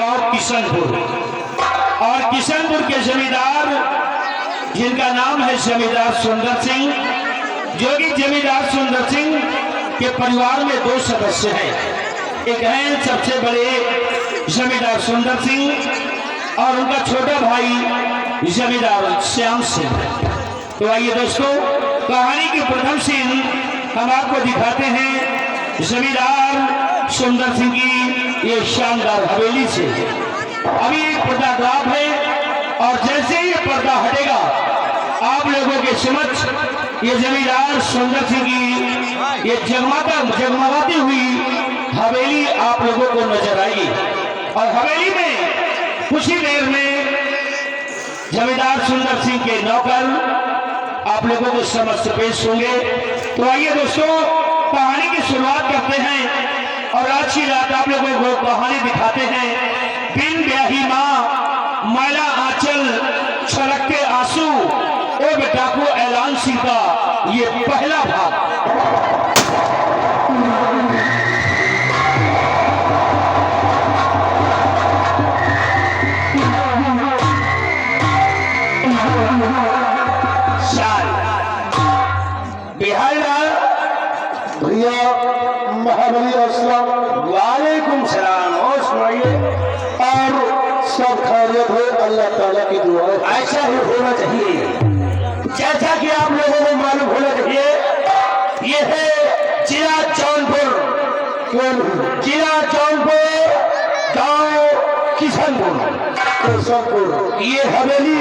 Of Kishanpur. और किशनपुर के जमींदार जिनका नाम है जमींदार सुंदर सिंह, जो कि जमींदार सुंदर सिंह के परिवार में दो सदस्य हैं। एक हैं सबसे बड़े जमींदार सुंदर सिंह और उनका छोटा भाई जमींदार श्याम सिंह। तो आइए दोस्तों, कहानी की प्रथम सीन हम आपको दिखाते हैं जमींदार सुंदर सिंह की ये शानदार हवेली से। अभी पर्दा ड्रॉप है और जैसे ही ये पर्दा हटेगा आप लोगों के समक्ष ये जमींदार सुंदर सिंह की ये जगमगाती हुई हवेली आप लोगों को नजर आएगी। और हवेली में कुछ ही देर में जमींदार सुंदर सिंह के नौकर आप लोगों को समक्ष पेश होंगे। तो आइए दोस्तों, कहानी की शुरुआत करते हैं और आज की रात आप लोगों को कहानी दिखाते हैं। बिन ब्याही माँ मैला आंचल छलकते आंसू ओ बेटा को ऐलान सिंह का ये पहला भाग। भैया महाबली अस्सलाम वालेकुम सलाम। और सुनाइए। और सब खैरियत है, अल्लाह ताला की दुआ है। ऐसा ही होना चाहिए जैसा कि आप लोगों को मालूम होना चाहिए। ये है जिला जौनपुर, जिला जौनपुर, गांव किशनपुर। ये हवेली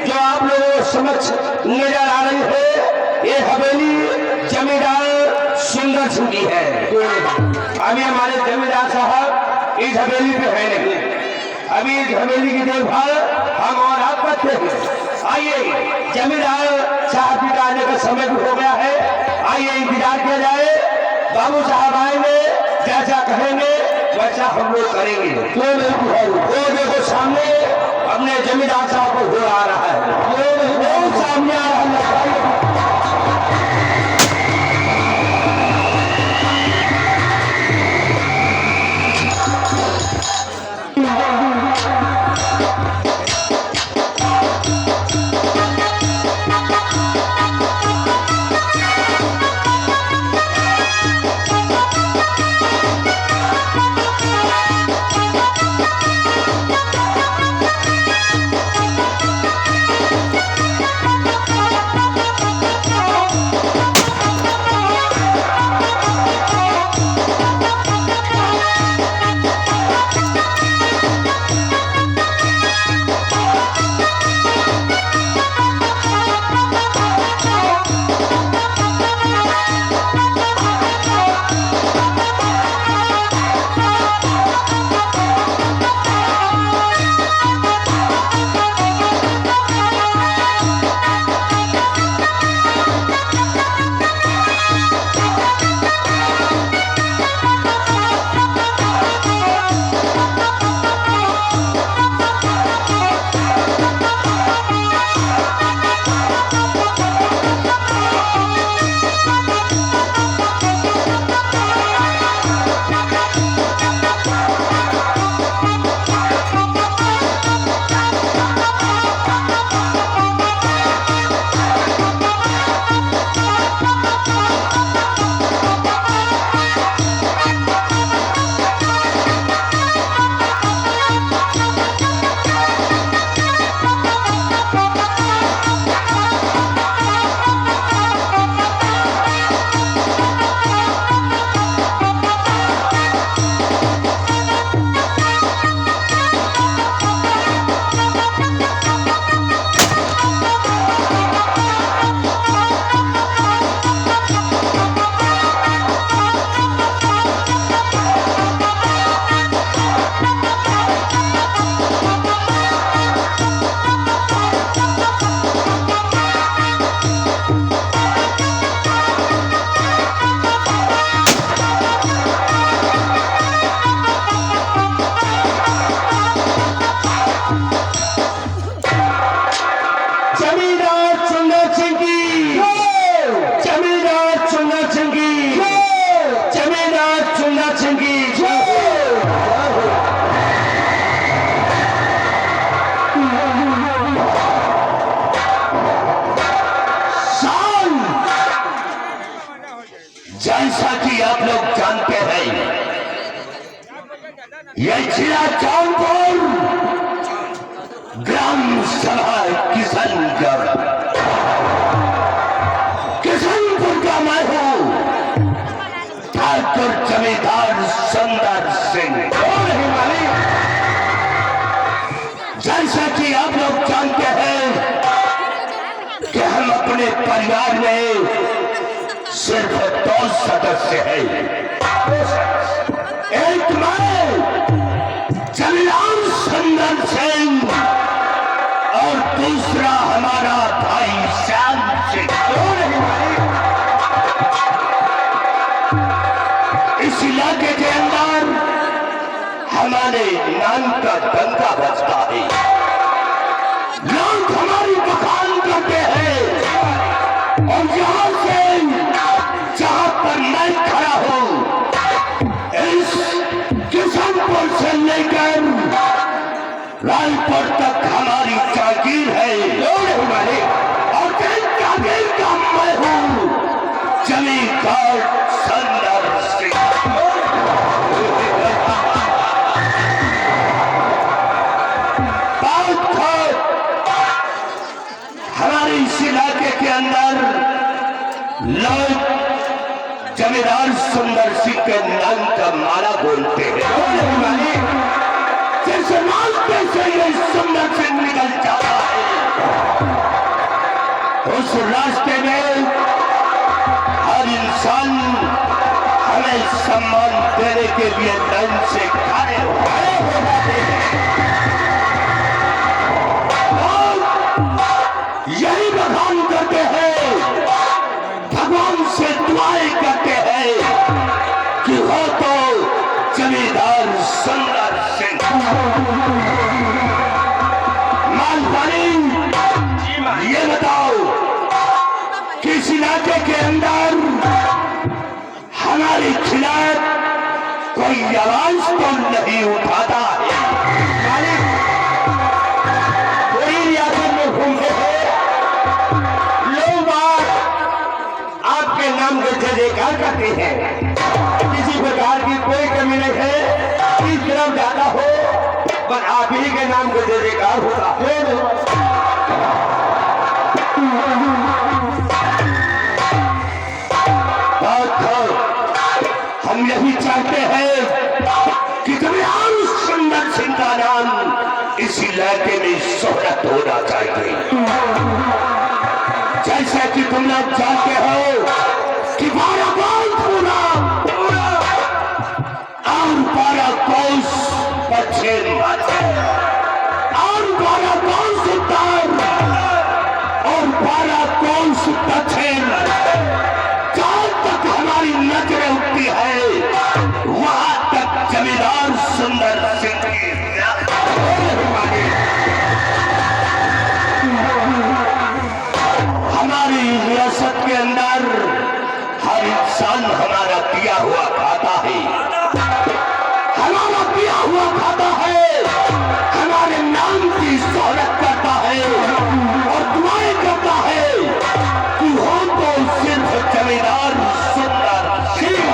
जो आप लोगों को समक्ष नजर आ रही है, ये हवेली जमींदार सुंदर सिंह की है। अभी हमारे जमींदार साहब इस हवेली पे है नहीं, अभी इस हवेली की देखभाल हम और आप करते हैं। आइए, जमींदार साहब की आने का समय भी हो गया है, आइए इंतजार किया जाए। बाबू साहब आएंगे, जैसा कहेंगे वैसा हम लोग करेंगे। क्यों नहीं? वो देखो सामने अपने जमींदार साहब को हो आ रहा है, वो सामने आ रहा है। जिला जौनपुर, ग्राम सभा किशनगढ़। किशनपुर का मैं हूँ ठाकुर जमींदार सुंदर सिंह। जैसा कि आप लोग जानते हैं कि हम अपने परिवार में सिर्फ 2 सदस्य हैं। एक मैं जमींदार सुंदर सिंह और दूसरा हमारा भाई श्याम सिंह। इस इलाके के अंदर हमारे नाम का डंका बजता है। लोग हमारी दुकान करते हैं और यहाँ से जहाँ पर मैं खड़ा हूँ, इस किशनपुर से लेकर रायपुर तक हमारी जागीर है। और जागीर का मैं हूँ जमींदार सुंदर सिंह। हमारे इस इलाके के अंदर लोग जमींदार सुंदर सिंह के नाम का माला बोलते हैं। जिस रास्ते से ये सुंदर सिंह निकल जाता है, उस रास्ते में हर इंसान हमें सम्मान देने के लिए लाइन से खड़े हो जाते हैं। यही बखान करते हैं, भगवान से दुआएं करते हैं कि हो तो जमींदार सुंदर सिंह। मालपानी, ये बताओ कि इस इलाके के अंदर हमारे खिलाफ कोई आवाज तो नहीं उठाता है? पूरी रियासत में घूमते हैं लोग, आपके नाम के जय जयकार करते हैं। किसी प्रकार की कोई कमी नहीं है, इस तरफ ज्यादा हो पर आप ही के नाम के जय जयकार होता है। हम यही चाहते हैं कि जमींदार सुंदर सिंह का नाम इस इलाके में शोहरत होना चाहिए। जैसा कि तुम लोग जानते हो कि 12 कोस पूरा और 12 कोस पश्चिम और 12 कोस उत्तर और 12 कोस दक्षिण, जहां तक हमारी नजरें उठती है वहां तक जमींदार सुंदर सिंह की हमारी रियासत के अंदर हर इंसान हमारा दिया हुआ खाता है, हमारा दिया हुआ खाता है, हमारे नाम की शोहरत करता है और दुआएं करता है कि हो तो सिर्फ जमींदार सुंदर सिंह।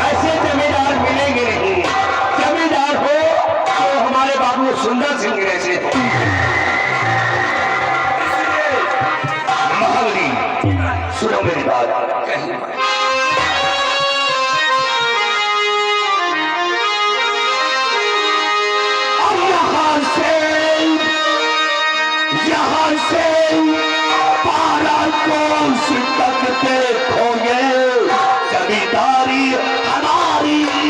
ऐसे जमींदार मिलेंगे नहीं, जमींदार हो तो हमारे बाबू सुंदर सिंह जैसे हो। महावली, सुनो मेरी बात। अब यहाँ से 12 कोस तक देखोगे जमींदारी हमारी है।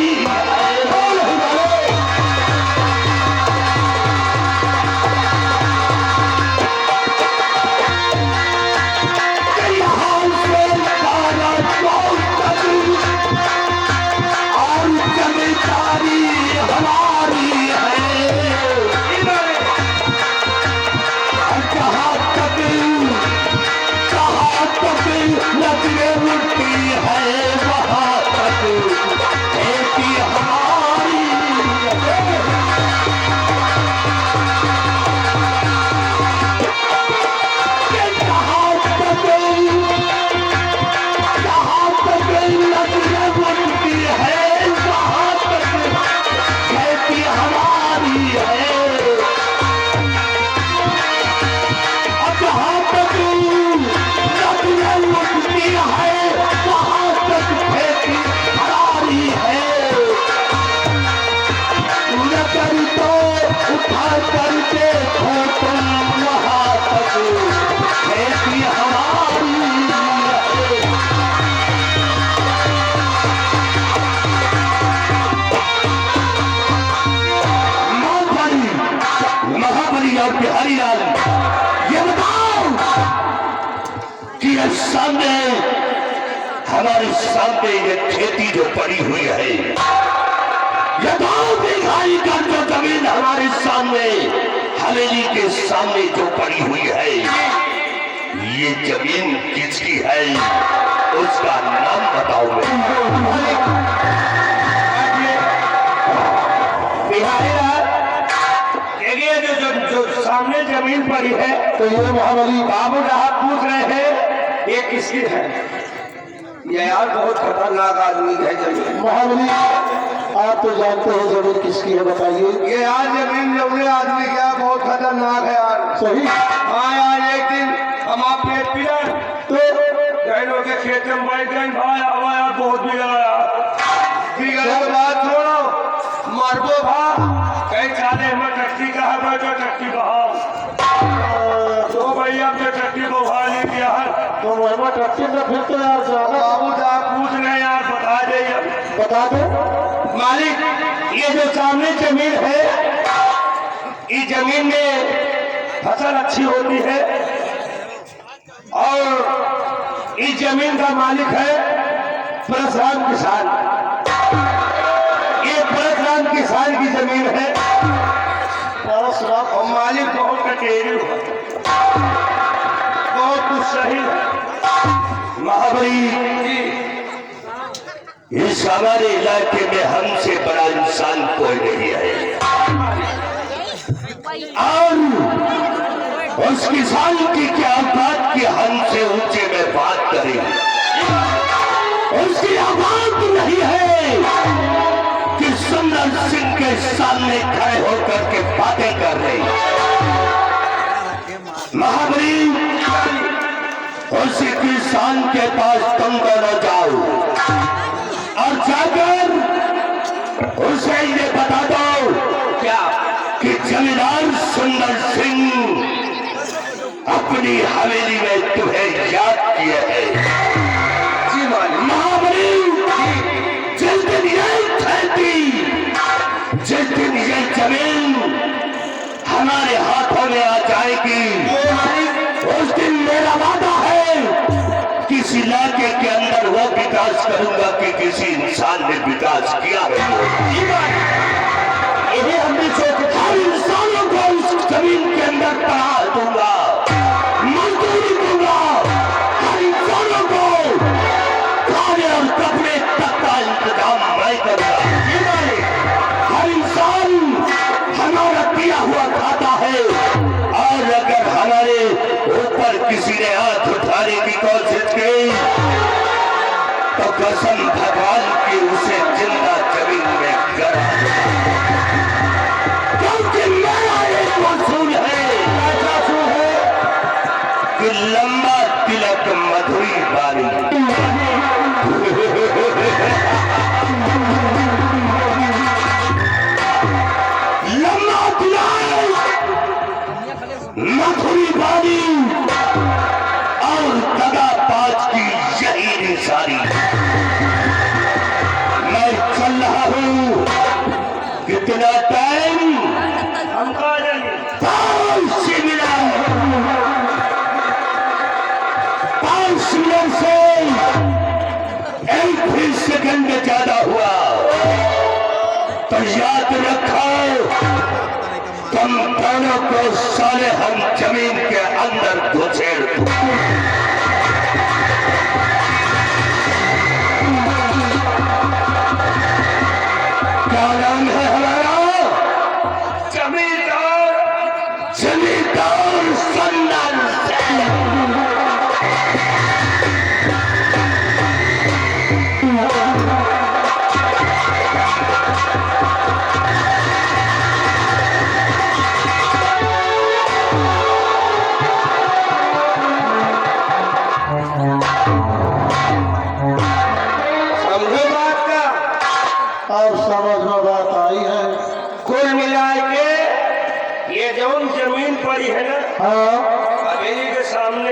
हाँ करते हो तुम वहाँ तक खेती हमारी रहे। महाबली और बिहारी लाल ये बताओ कि ये सामने हमारे सामने ये खेती जो पड़ी हुई है, ये 2 बीघा का जो जमीन हमारे सामने हवेली के सामने जो पड़ी हुई है, ये जमीन किसकी है? उसका नाम बताओ। बिहारी लाल ये जो सामने जमीन पड़ी है, तो ये महाबली बाबू साहब पूछ रहे हैं ये किसकी है? ये यार बहुत खतरनाक आदमी है जमीन। महाबली आप तो जानते हो जमीन किसकी है, बताइए। ये यार जमीन जमने आदमी क्या बहुत खतरनाक है यार। सही। हाँ यार एक दिन हम आप पेट पिया तो के खेत में बैठ गए, भाई हवा यार बहुत बिगड़ा यार। बिगड़े के बाद छोड़ो मरबो भा कहीं चाले में टट्टी कहा बैठो टट्टी बहाओ तो भैया हमने टट्टी बहा ली बिहार। तो महिमा टट्टी में फिर तो यार ज्यादा। बाबू साहब पूछ रहे यार बता दे बता दो मालिक। ये जो सामने जमीन है, इस जमीन में फसल अच्छी होती है और इस जमीन का मालिक है परशुराम किसान। ये परशुराम किसान की जमीन है और मालिक बहुत कटेरी बहुत कुछ सही है। महाबली इस हमारे इलाके में हमसे बड़ा इंसान कोई नहीं है, और उस किसान की क्या बात की हमसे ऊंचे में बात करें? उसकी आवाज नहीं है कि सुंदर सिंह के सामने खड़े होकर के बातें कर रहे। महाबली उस किसान के पास तुम दोनों जाओ और जाकर उसे ये बता दो क्या कि जमींदार सुंदर सिंह अपनी हवेली में तुम्हें याद किए है। जी मालिक। महाबली जिस दिन ये खेती, जिस दिन ये जमीन हमारे हाथों में आ जाएगी, उस दिन मेरा वादा है किसी इलाके के अंदर वो विकास करूंगा कि किसी इंसान ने विकास किया है। यही हमने हर इंसानों को उस जमीन के अंदर पढ़ा दूंगा, मजदूरी दूंगा, हर इंसानों को खाने और कपड़े तक का इंतजाम मैं करूंगा। हर इंसान हमारा दिया हुआ खाता है, और अगर हमारे ऊपर किसी ने हाथ उठाने की कोशिश की तो कसम भगवान की उसे जिंदा जमीन में गिरा दूंगा। क्योंकि मेरा एक उसूल है कि लंबा तिलक मधुरी बारी। लंबा तिलक मधुरी बारी और दगाबाज की यही निशानी। मैं चल रहा हूं, कितना टाइम? हम कहा जाएंगे 5 मिनट से 1 भी सेकंड ज्यादा हुआ तो याद रखो तुम दोनों को साले हम जमीन के अंदर घुसेड़ दो। क्या नाम है हमारा? जमींदार। जमींदार सुंदर सिंह। समझो बात का। और समझ में बात आई है। कुल मिला के जौन जमीन पड़ी है ना हाँ हवेली के सामने,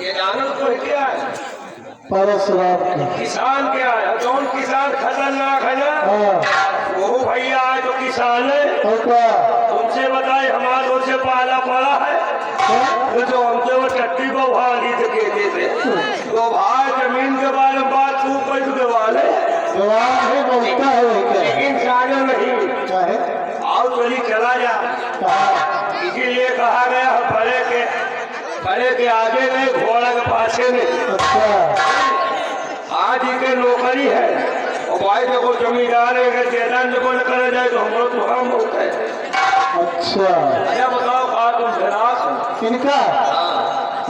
ये जानत को क्या है? परशुराम की किसान क्या है? जौन किसान खतरनाक है ना, हाँ वो भैया आज जो किसान है और क्या तुमसे बताए हमारे से पाला पड़ा है, तो जो हमसे वो टट्टी को भाली थे कहते थे, तो भाई जमीन के बारे में बात तू कोई के वाले, जवाब है बोलता है वो क्या लेकिन सागर नहीं। क्या है आओ चली चला जा, हाँ इसीलिए कहा गया है बड़े के आगे नहीं घोड़ा के पाछे नहीं। अच्छा आज के नौकरी है और भाई देखो जमींदार है, अगर चेतन को न करे जाए तो हम लोग तो हम होता है। अच्छा अच्छा बताओ कहा तुम जनाब हो? इनका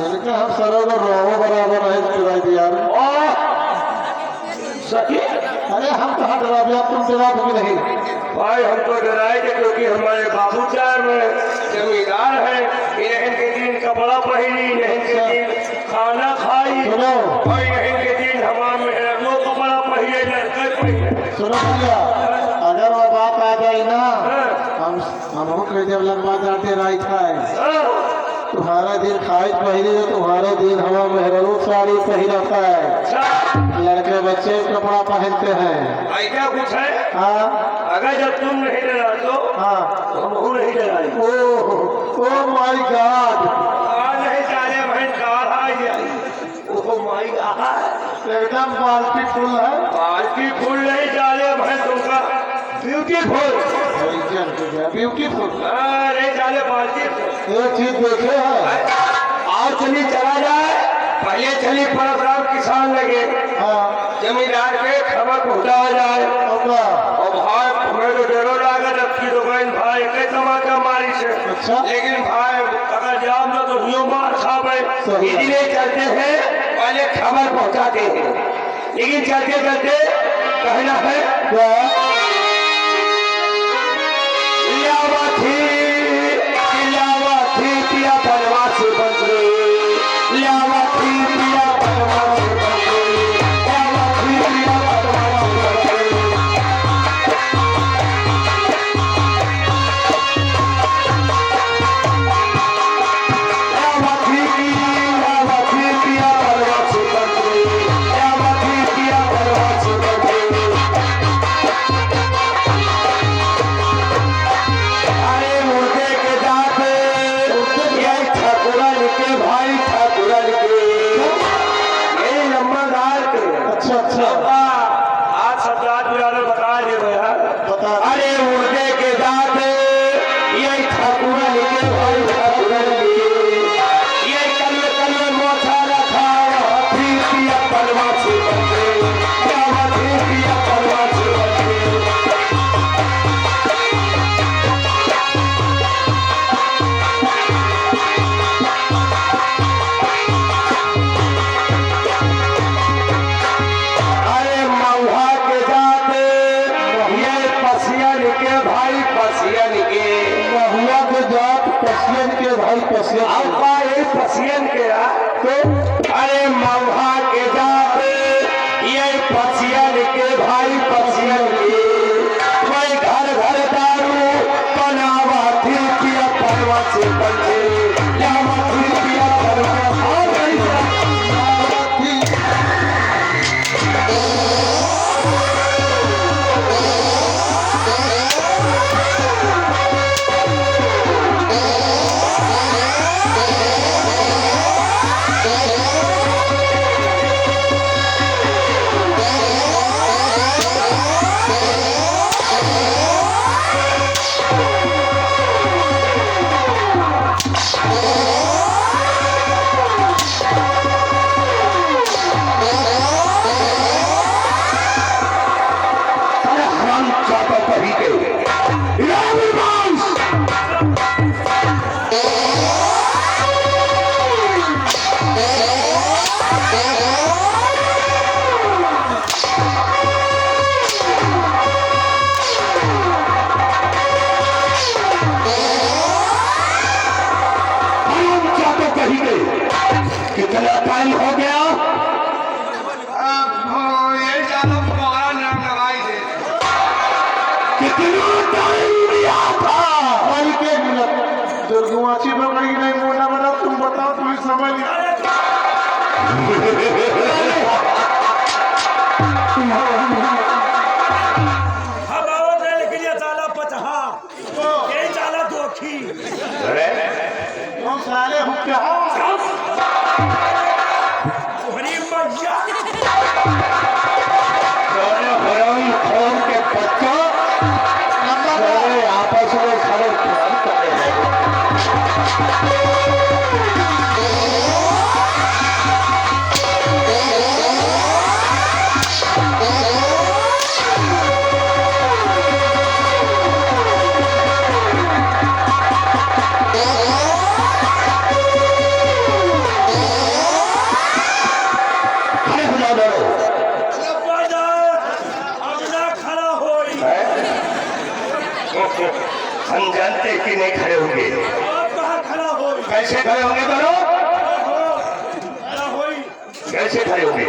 इनका हम सरोवर रोहो बराबर है पिराई दिया सखी अरे हम कहाँ डरा दिया तुम जवाब भी नहीं भाई हम तो डराए थे क्योंकि हमारे बाबू चार में जमींदार है, इन्हें के दिन कपड़ा पहनी, इन्हें के दिन खाना खाई सुनो और इन्हें के दिन हमारे लो कपड़ा पहने लड़के पहने। सुनो भैया अगर वो बात आ जाए ना हम कह दे लंबा जाते राई खाए तुम्हारा दिन खाए पहले तो तुम्हारे दिन हवा मेहरू साड़ी पहिरता है, लड़के बच्चे कपड़ा पहनते हैं। ऐसा कुछ है? हाँ अगर जब तुम नहीं डरा तो हाँ हम नहीं डराएंगे। ओह माय गॉड नहीं जाने बहन कार आ जाए, ओह माय गॉड एकदम बाल्टी फुल है बाल्टी फूल नहीं जाने बहन तुमका ब्यूटीफुल, ब्यूटीफुल अरे जाने बाल्टी एक चीज देखे है आओ चली चला जाए। पहले चली परशुराम किसान लगे, हाँ जमींदार के खबर पहुंचा जाए होगा और भाई हमें तो डरो लागा जबकि दुकान भाई के तमाचा मारी से, अच्छा। लेकिन भाई अगर जाओ ना तो यूं मार खावे, सही है। इसलिए चलते हैं पहले खबर पहुंचाते हैं, लेकिन चलते चलते कहना है क्या लावाथी पिया बनवासी बंदे, लावाथी पिया बनवासी बंदे, लावाथी पिया बनवासी बंदे। लावाथी पिया बनवासी बंदे, लावाथी पिया बनवासी बंदे। अरे मुर्गे के दांत ये ठाकुरन के भाई ठाकुरन के ये नंबरदार के। अच्छा अच्छा आज सत्यात बिरादर बता दे भैया, बता अरे मुर्गे के दांत ये ठाकुरन के भाई ठाकुरन के, ये कल मोछा रखा हाथी पिया पलवा से बंदे, हाथी पिया पलवा से बंदे। अरे मऊहा के जाते ये पसियन के भाई पसियन के, हुआ के जात पसियन के भाई पसियन अब्बा ये पसियन के तो अरे मऊहा के जाते ये पसियन के भाई पसियन के, वही घर घर दारू बनावा थी पिया परवा से बंदे, लावा थी पिया परवा और नहीं ये चाला दोखी अरे तुम साले हो क्या तुम्हारी मैया सारे हराम खोर के बच्चों सारे आपस में सारे काम कर रहे हैं। खड़े हो जाओ दोनों। अब ना खड़ा होई हम जानते कि नहीं खड़े होंगे। अब कहाँ खड़ा होई कैसे खड़े होंगे दोनों? खड़ा होई कैसे खड़े होंगे?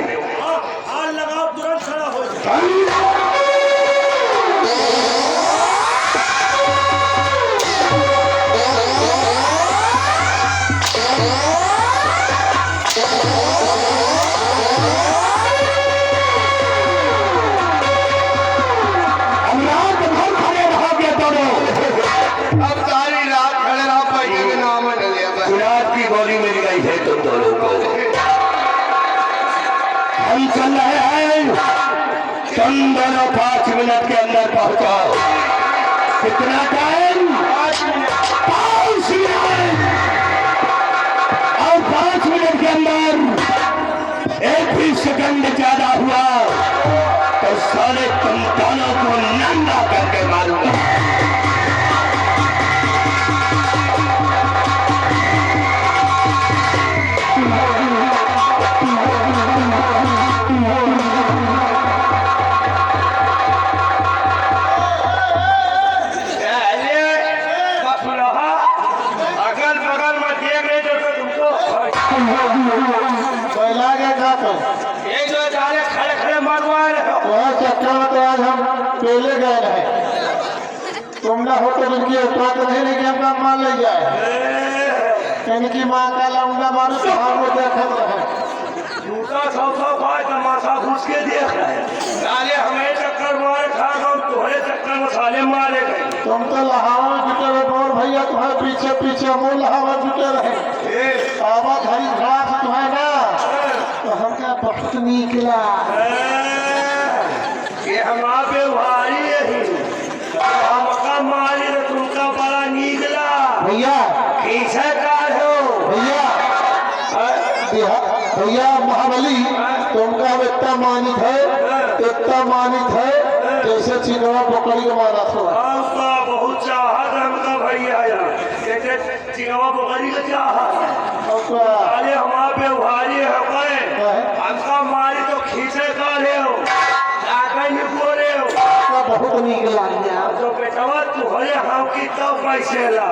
हाथ लगाओ तुरंत खड़ा हो हम रात भर खड़े रहोगे दोनों। अब सारी रात खड़े रहो पैसे के नाम में ले लिया गुलाब की गोली मिल गई है तुम दोनों को। हम चल रहे हैं, तुम दोनों 5 मिनट के अंदर पहुंचाओ। कितना टाइम? 5 मिनट। और 5 मिनट के अंदर एक भी सेकंड ज्यादा हुआ तो सारे तुम दोनों को नंगा करके मारूंगा। अगल बगल में देख रहे थे तुमको पहला क्या था तो ये जो जाले खड़े खड़े मरवा रहे हो वह चक्कर में तो आज हम पहले गए रहे। तुम ना हो तो इनकी औकात नहीं रही कि हमका मार ले जाए। इनकी माँ का लौंडा मारू तो हम वो देखत रहे। दूसरा सौ भाई तमाशा घुस के देख रहे हैं साले हमें चक्कर मारे खा गए तुम्हारे चक्कर में साले मारे गए तुम तो लहावा जुटे रहे बोल भैया तुम्हारे पीछे पीछे मुँह लहावा जुटे रहे। आवाज हरी घड़ा से तुम्हें ना तो हमका बहुत निकला। ये हमारे भाई यही हमका मारी तो तुमका बड़ा निकला भैया कैसे कार हो भैया भैया महाबली तुमका हम इतना मानित है जैसे चिनवा पकड़ी के मारा था। हमका बहुत चाहत हमका भैया जैसे चिंगवा बकरी का चाहत साले हमारे भाई है गए हमका मारी तो खींचे का ले हो जाकर ही बोले हो बहुत नीक लाग गया तो बेटवा तुहरे हम की तब पैसे ला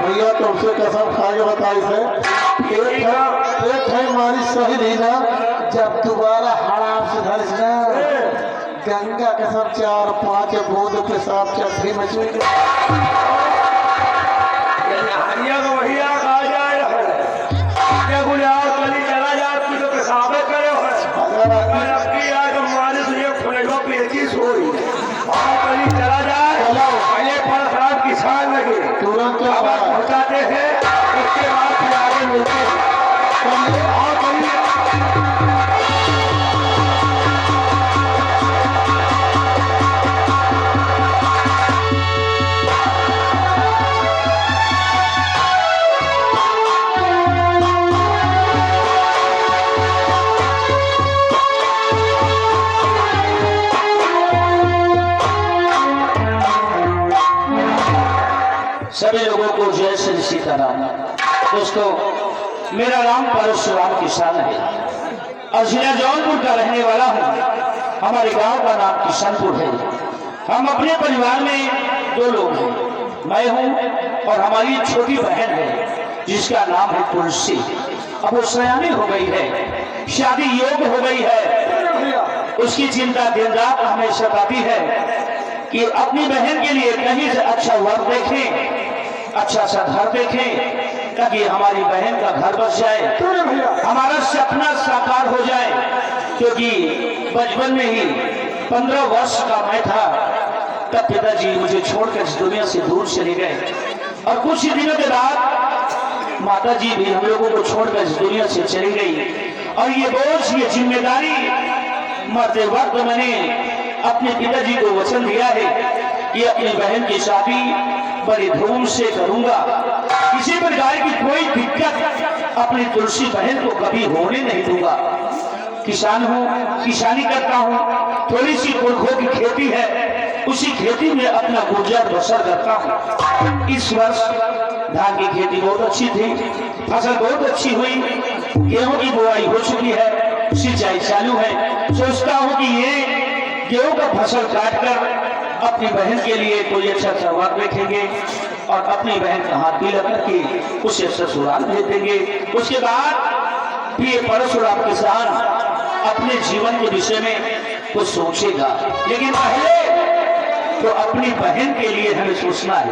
भैया तुमसे कसम खा के बताई से एक है मारी सही नहीं ना जब दोबारा हड़ाम से धर ना गंगा के सब 4-5 बूंद पेशाब चौथी में चुई हरिया को भैया आ जाए ये गुलाब कली चला जाए तू तो पेशाबे करे हो अगर आपकी यार तो मारे तुझे फुलेगो पेचिस होई और कली चला जाए पहले पर खराब किसान लगे तुरंत आवाज पहुंचाते हैं उसके बाद फिर आगे मिलते हैं और कली सभी लोगों को जय श्री सीताराम। दोस्तों मेरा नाम परशुराम किसान है और जिला जौनपुर का रहने वाला हूँ। हमारे गांव का नाम किशनपुर है। हम अपने परिवार में 2 लोग हैं, मैं हूँ और हमारी छोटी बहन है जिसका नाम है तुलसी। अब वो सयानी हो गई है, शादी योग्य हो गई है। उसकी चिंता दिन रात हमें सताती है कि अपनी बहन के लिए कहीं से अच्छा वर देखें, अच्छा सा घर देखें ताकि हमारी बहन का घर बस जाए, हमारा सपना साकार हो जाए। क्योंकि बचपन में ही 15 वर्ष का मैं था तब पिताजी मुझे छोड़कर इस दुनिया से दूर चले गए और कुछ ही दिनों के बाद माता जी भी हम लोगों को छोड़कर इस दुनिया से चली गई। और ये बोझ, ये जिम्मेदारी मरते वक्त मैंने अपने पिताजी को वचन दिया है कि अपनी बहन की शादी बड़ी धूम से करूंगा, किसी प्रकार की कोई दिक्कत अपनी तुलसी बहन को कभी होने नहीं दूंगा। किसान हूँ, किसानी करता हूँ, थोड़ी सी पुरखों की खेती है, उसी खेती में अपना गुजर बसर करता हूँ। इस वर्ष धान की खेती बहुत अच्छी थी, फसल बहुत अच्छी हुई, गेहूं की बुआई हो चुकी है, सिंचाई चालू है। सोचता हूँ कि ये गेहूं का फसल काटकर अपनी बहन के लिए कोई अच्छा सा वक्त रखेंगे और अपनी बहन का हाथ भी लगा के उसे ससुराल भेज देंगे। उसके बाद भी ये परशुराम किसान अपने जीवन के विषय में कुछ सोचेगा, लेकिन पहले तो अपनी बहन के लिए हमें सोचना है।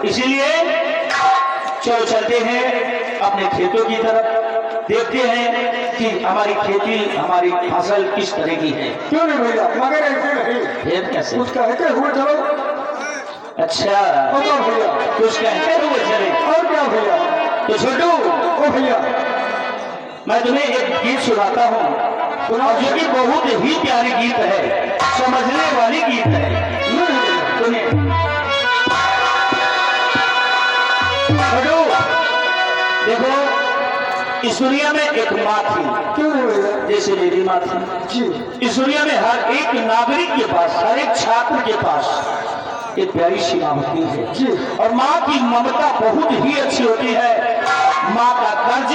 इसीलिए चलो चलते हैं अपने खेतों की तरफ, देखते हैं कि हमारी खेती, हमारी फसल किस तरह की है। क्यों नहीं भैया, मगर ऐसे नहीं, फिर कैसे? कुछ कहते हुए चलो। अच्छा, और क्या भैया, कुछ कहते हुए चले। और क्या भैया? तो छोटू, ओ भैया, मैं तुम्हें एक गीत सुनाता हूँ, जो कि बहुत ही प्यारी गीत है, समझने वाली गीत है। सुनिए। छोटू, देखो, इस दुनिया में एक माँ थी, क्यों नहीं भैया? जैसे मेरी माँ थी जी, इस दुनिया में हर एक नागरिक के पास, हर एक छात्र के पास एक प्यारी सी माँ होती है जी। और माँ की ममता बहुत ही अच्छी होती है। माँ का कर्ज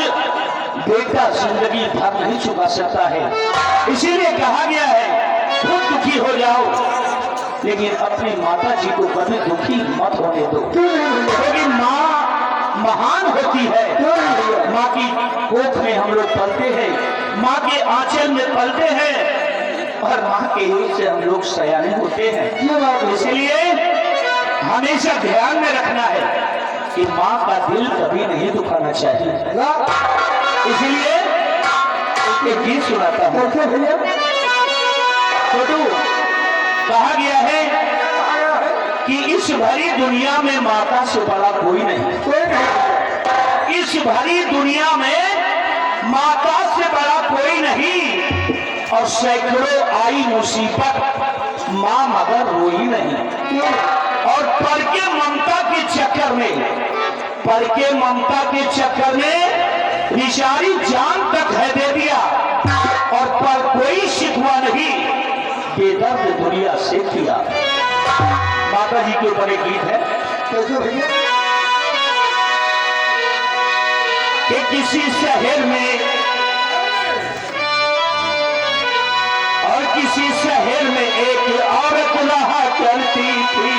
बेटा जिंदगी भर नहीं चुका सकता है, इसीलिए कहा गया है खुद दुखी हो जाओ लेकिन अपनी माता जी को कभी दुखी मत होने दो, क्यों नहीं भैया? क्योंकि माँ महान होती है। क्यों नहीं भैया? माँ की कोख में हम लोग पलते हैं, माँ के आंचल में पलते हैं और माँ के ही से हम लोग सयाने होते हैं। ये बात है। इसलिए हमेशा ध्यान में रखना है कि माँ का दिल कभी नहीं दुखाना चाहिए। इसलिए एक गीत सुनाता हूँ। कैसे भैया? छोटू, कहा गया है कि इस भरी दुनिया में माता से बड़ा कोई नहीं। कोई नहीं। इस भरी दुनिया में माता से बड़ा कोई नहीं और सैकड़ों आई मुसीबत माँ मगर रोई नहीं। क्यों? और पर के ममता के चक्कर में, पर के ममता के चक्कर में बेचारी जान तक है दे दिया और पर कोई शिकवा नहीं, बेदर्द दुनिया से किया। माता जी के ऊपर एक गीत है कैसे भैया? कि किसी शहर में और किसी शहर में एक औरत रहा करती थी,